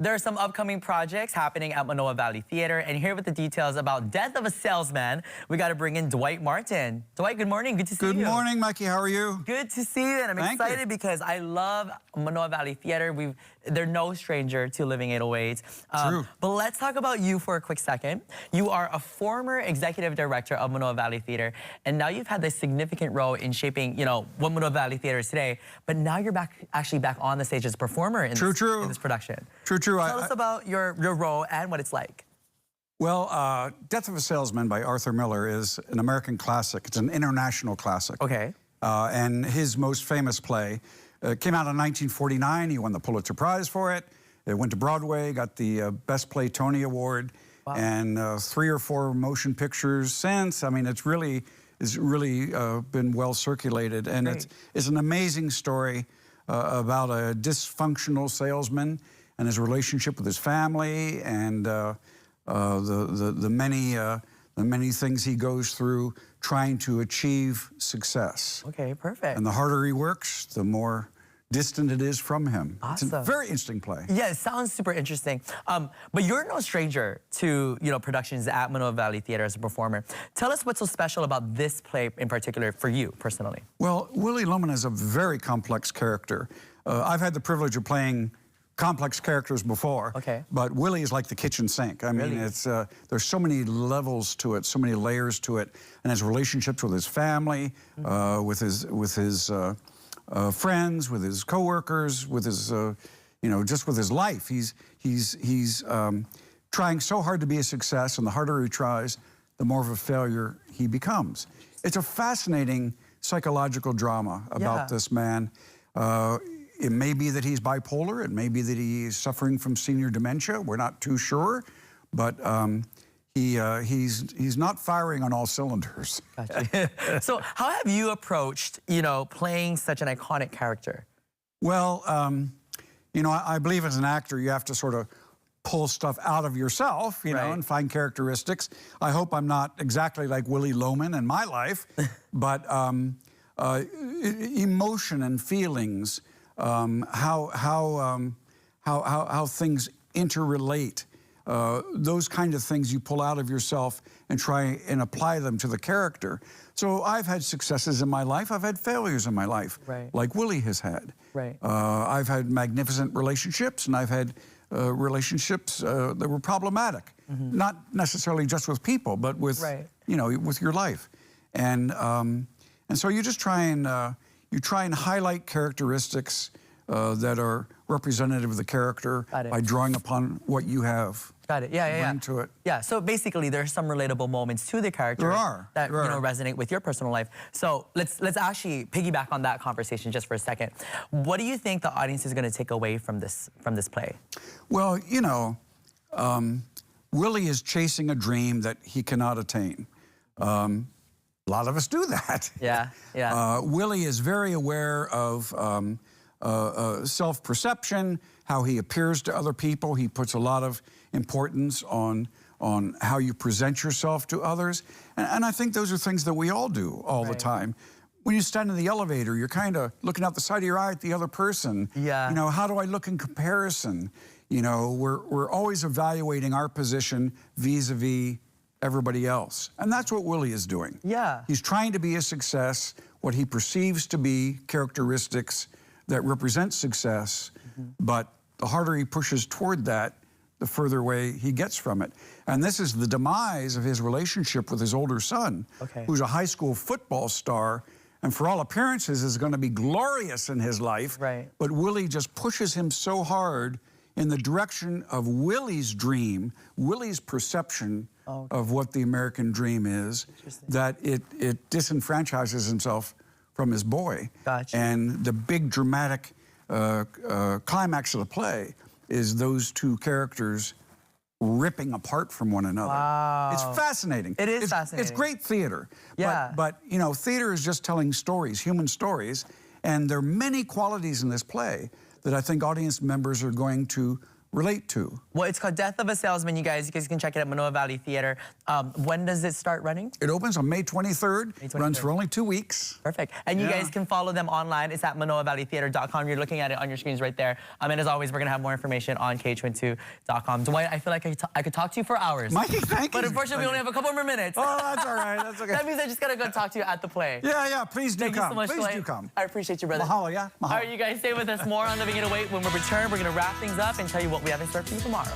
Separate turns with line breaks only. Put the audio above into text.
There are some upcoming projects happening at Manoa Valley Theater, and here with the details about Death of a Salesman, we got to bring in Dwight Martin. Dwight, good morning. Good to see you.
Good morning, Mikey. How are you?
Good to see you, and I'm excited because I love Manoa Valley Theater. They're no stranger to Living 808.
True.
But let's talk about you for a quick second. You are a former executive director of Manoa Valley Theater, and now you've had this significant role in shaping, what Manoa Valley Theater is today. But now you're actually back on the stage as a performer in this production.
True.
Tell us about your role and what it's like.
Well, Death of a Salesman by Arthur Miller is an American classic. It's an international classic.
Okay.
And his most famous play came out in 1949. He won the Pulitzer Prize for it. It went to Broadway, got the Best Play Tony Award, and 3 or 4 motion pictures since. I mean, it's really been well circulated, and it's an amazing story about a dysfunctional salesman and his relationship with his family, and the many things he goes through trying to achieve success.
Okay, perfect.
And the harder he works, the more distant it is from him.
Awesome.
It's a very interesting play.
Yeah, it sounds super interesting. But you're no stranger to productions at Manoa Valley Theater as a performer. Tell us what's so special about this play in particular for you personally.
Well, Willy Loman is a very complex character. I've had the privilege of playing complex characters before, but Willie is like the kitchen sink. I mean, it's there's so many levels to it, so many layers to it, and his relationships with his family, with his friends, with his coworkers, with his just with his life. He's trying so hard to be a success, and the harder he tries, the more of a failure he becomes. It's a fascinating psychological drama about this man. It may be that he's bipolar. It may be that he's suffering from senior dementia. We're not too sure, but he's not firing on all cylinders.
Gotcha. So how have you approached, playing such an iconic character?
Well, I believe as an actor, you have to sort of pull stuff out of yourself, and find characteristics. I hope I'm not exactly like Willy Loman in my life, but emotion and feelings, how things interrelate, those kind of things you pull out of yourself and try and apply them to the character. So I've had successes in my life. I've had failures in my life, like Willie has had. I've had magnificent relationships, and I've had relationships that were problematic, not necessarily just with people, but with with your life, and so you just try and highlight characteristics that are representative of the character by drawing upon what you have.
Got it.
Bring to it.
Yeah. So basically, there's some relatable moments to the character that resonate with your personal life. So let's actually piggyback on that conversation just for a second. What do you think the audience is going to take away from this play?
Well, Willie is chasing a dream that he cannot attain. A lot of us do that. Willie is very aware of self-perception, how he appears to other people. He puts a lot of importance on how you present yourself to others. And I think those are things that we all do all the time. When you stand in the elevator, you're kind of looking out the side of your eye at the other person. How do I look in comparison? We're always evaluating our position vis-a-vis everybody else. And that's what Willie is doing. He's trying to be a success, what he perceives to be characteristics that represent success, but the harder he pushes toward that, the further away he gets from it. And this is the demise of his relationship with his older son, who's a high school football star, and for all appearances is going to be glorious in his life. But Willie just pushes him so hard in the direction of Willie's dream, Willie's perception of what the American dream is, that it disenfranchises himself from his boy. And the big dramatic climax of the play is those two characters ripping apart from one another. It's fascinating.
It is fascinating.
It's great theater. But theater is just telling stories, human stories, and there are many qualities in this play that I think audience members are going to relate to.
Well, it's called Death of a Salesman, you guys. You guys can check it at Manoa Valley Theater. When does it start running?
It opens on May 23rd,
May 23rd.
runs for only 2 weeks.
Perfect. And you
Yeah.
guys can follow them online. It's at manoavalleytheater.com. You're looking at it on your screens right there. And as always, we're going to have more information on KHWN2.com. Dwight, I feel like I could talk to you for hours.
Mikey, thank you.
But unfortunately, we only have a couple more minutes.
Oh, that's all right. That's okay.
That means I just got to go talk to you at the play.
Yeah, please do
Thank
come.
you so much,
Please
Dwight.
do come.
I appreciate you, brother.
Mahalo, yeah? Mahalo.
All right, you guys stay with us more on Living It Away. When we return, we're going to wrap things up and tell you what we have in store for you tomorrow.